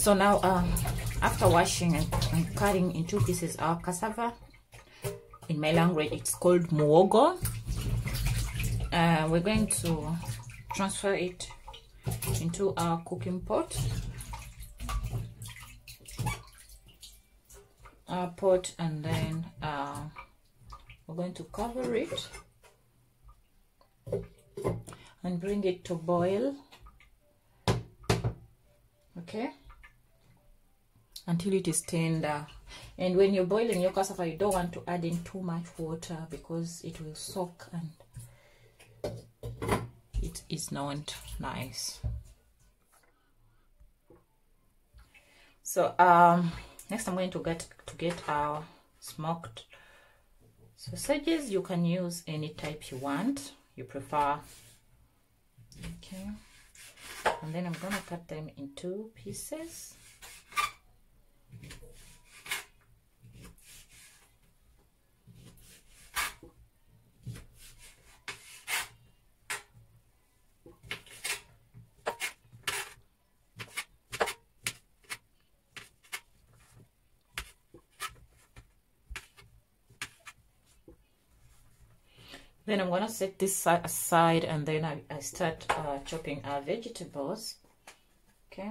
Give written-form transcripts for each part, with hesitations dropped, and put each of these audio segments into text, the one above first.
So now after washing and cutting into pieces our cassava, in my language it's called muogo, we're going to transfer it into our cooking pot, and then we're going to cover it and bring it to boil, okay, until it is tender. And when you're boiling your cassava, you don't want to add in too much water because it will soak and it is not nice. So next I'm going to get our smoked sausages. You can use any type you prefer, okay, and then I'm gonna cut them in 2 pieces. Then I'm gonna set this aside, and then I start chopping our vegetables, okay.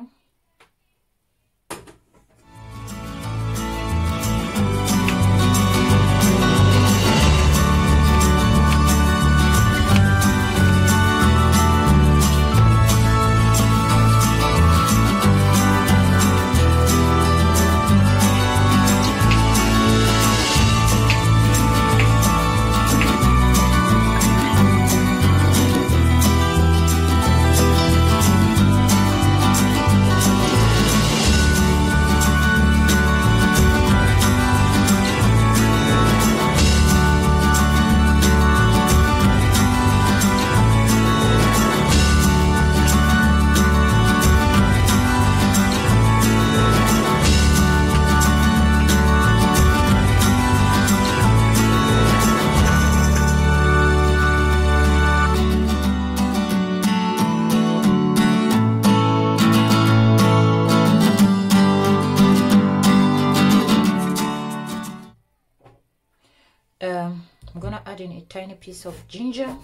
I'm gonna add in a tiny piece of ginger,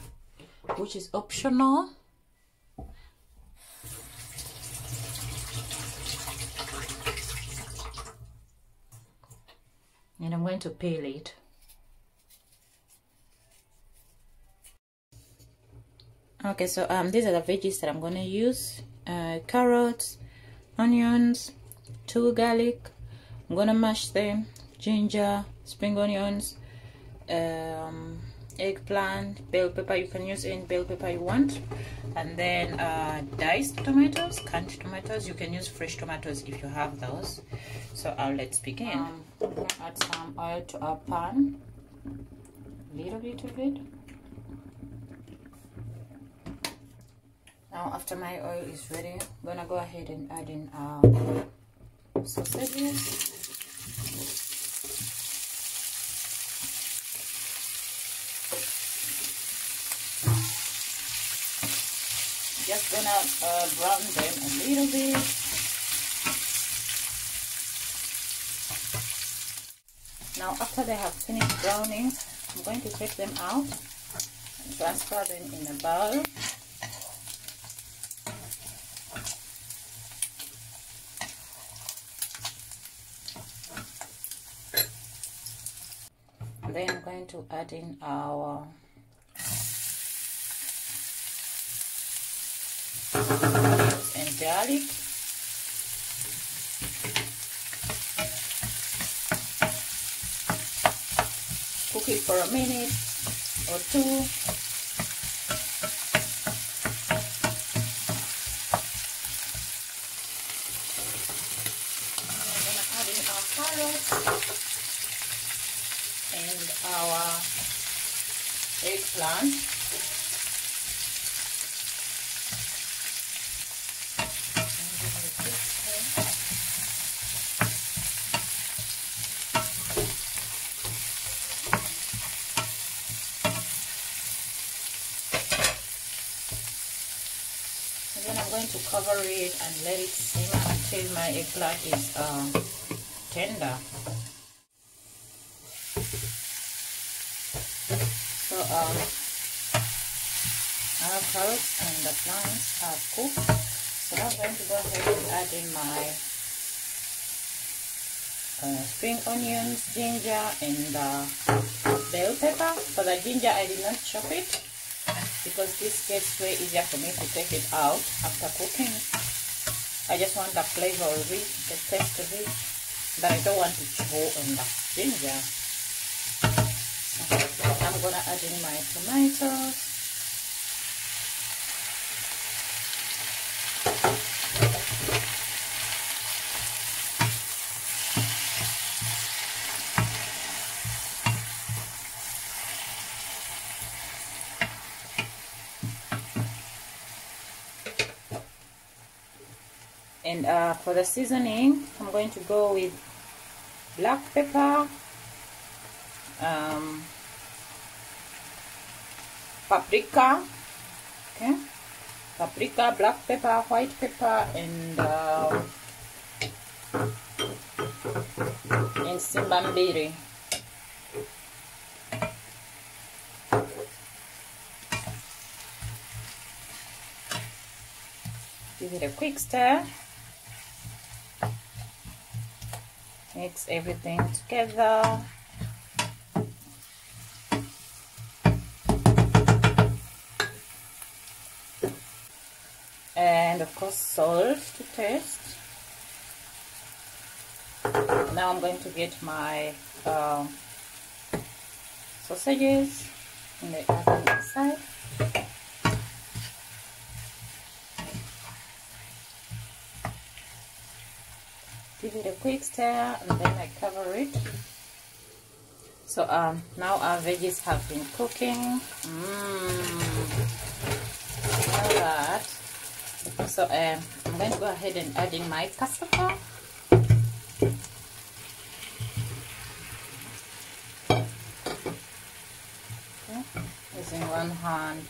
which is optional. And I'm going to peel it. Okay, so these are the veggies that I'm going to use. Carrots, onions, 2 garlic. I'm going to mash them. Ginger, spring onions, eggplant, bell pepper. You can use any bell pepper you want. And then diced tomatoes, canned tomatoes. You can use fresh tomatoes if you have those. So let's begin. I'm going to add some oil to our pan. A little bit of it. Now after my oil is ready, I'm going to go ahead and add in our sausages. Just gonna brown them a little bit. Now after they have finished browning, I'm going to take them out and transfer them in a bowl. Then I'm going to add in our onions and garlic. Cook it for a minute or 2. I'm going to add in our carrots and our eggplant. Then I'm going to cover it and let it simmer until my eggplant is tender. So our carrots and the plants are cooked. So I'm going to go ahead and add in my spring onions, ginger, and bell pepper. For the ginger, I did not chop it because this gets way easier for me to take it out after cooking. I just want the flavor of it, the taste of it, but I don't want to chew on the ginger. So I'm gonna add in my tomatoes. And for the seasoning, I'm going to go with black pepper, paprika, okay, paprika, black pepper, white pepper, and simbambiri. Give it a quick stir. Mix everything together. And of course salt to taste. Now I'm going to get my sausages in the other side. Give it a quick stir and then I cover it. So now our veggies have been cooking. Smell that. So I'm going to go ahead and add in my cassava. Okay. Using one hand.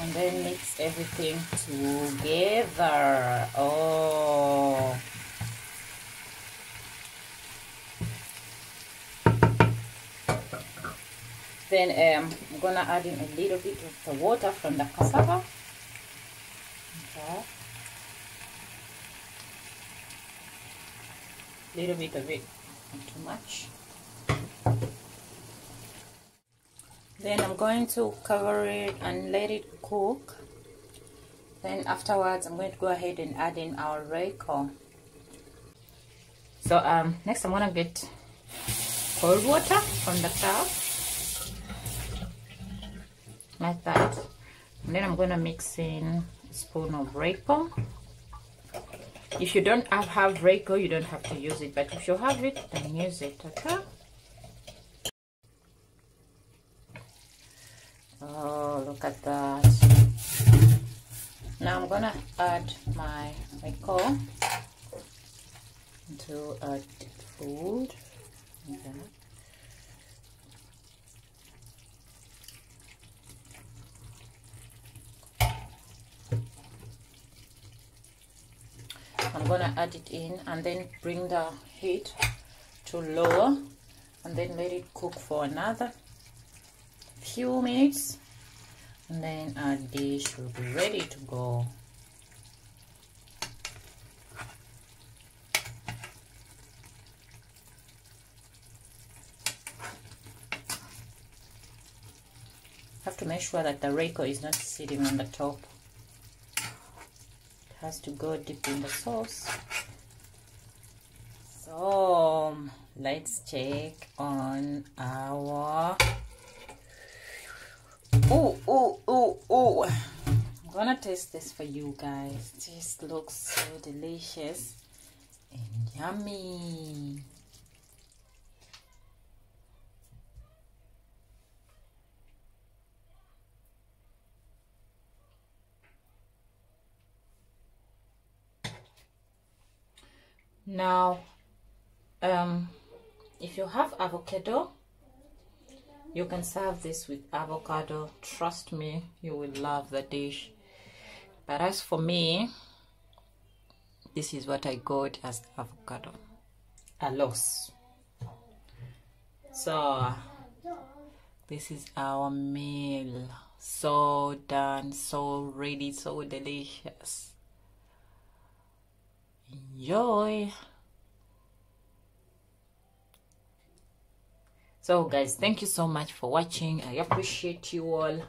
And then mix everything together. Oh. Then I'm gonna add in a little bit of the water from the cassava. Okay. Little bit of it, not too much. Then I'm going to cover it and let it cook. Then afterwards I'm going to go ahead and add in our Reiko. So next I'm gonna get cold water from the tap, like that. And then I'm gonna mix in a spoon of Reiko. If you don't have Reiko, you don't have to use it, but if you have it, then use it, okay? Oh, look at that. Now I'm gonna add my Reiko into a food. Okay. I'm gonna add it in and then bring the heat to lower and then let it cook for another few minutes, and then our dish will be ready to go. Have to make sure that the Reiko is not sitting on the top. It has to go deep in the sauce. So let's check on our oh, I'm gonna taste this for you guys. This looks so delicious and yummy. Now if you have avocado, You can serve this with avocado. Trust me, you will love the dish. But as for me, this is what I got as avocado. A loss. So this is our meal. So done, so ready, so delicious. Enjoy. So guys, thank you so much for watching. I appreciate you all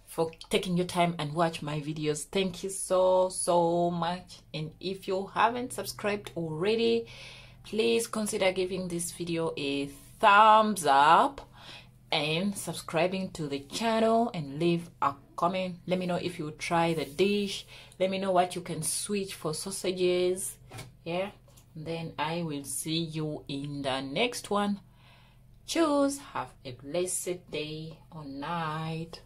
for taking your time and watch my videos. Thank you so much. And if you haven't subscribed already, please consider giving this video a thumbs up and subscribing to the channel, and leave a comment. Let me know if you try the dish. Let me know what you can switch for sausages. Yeah, and then I will see you in the next one. Choose. Have a blessed day or night.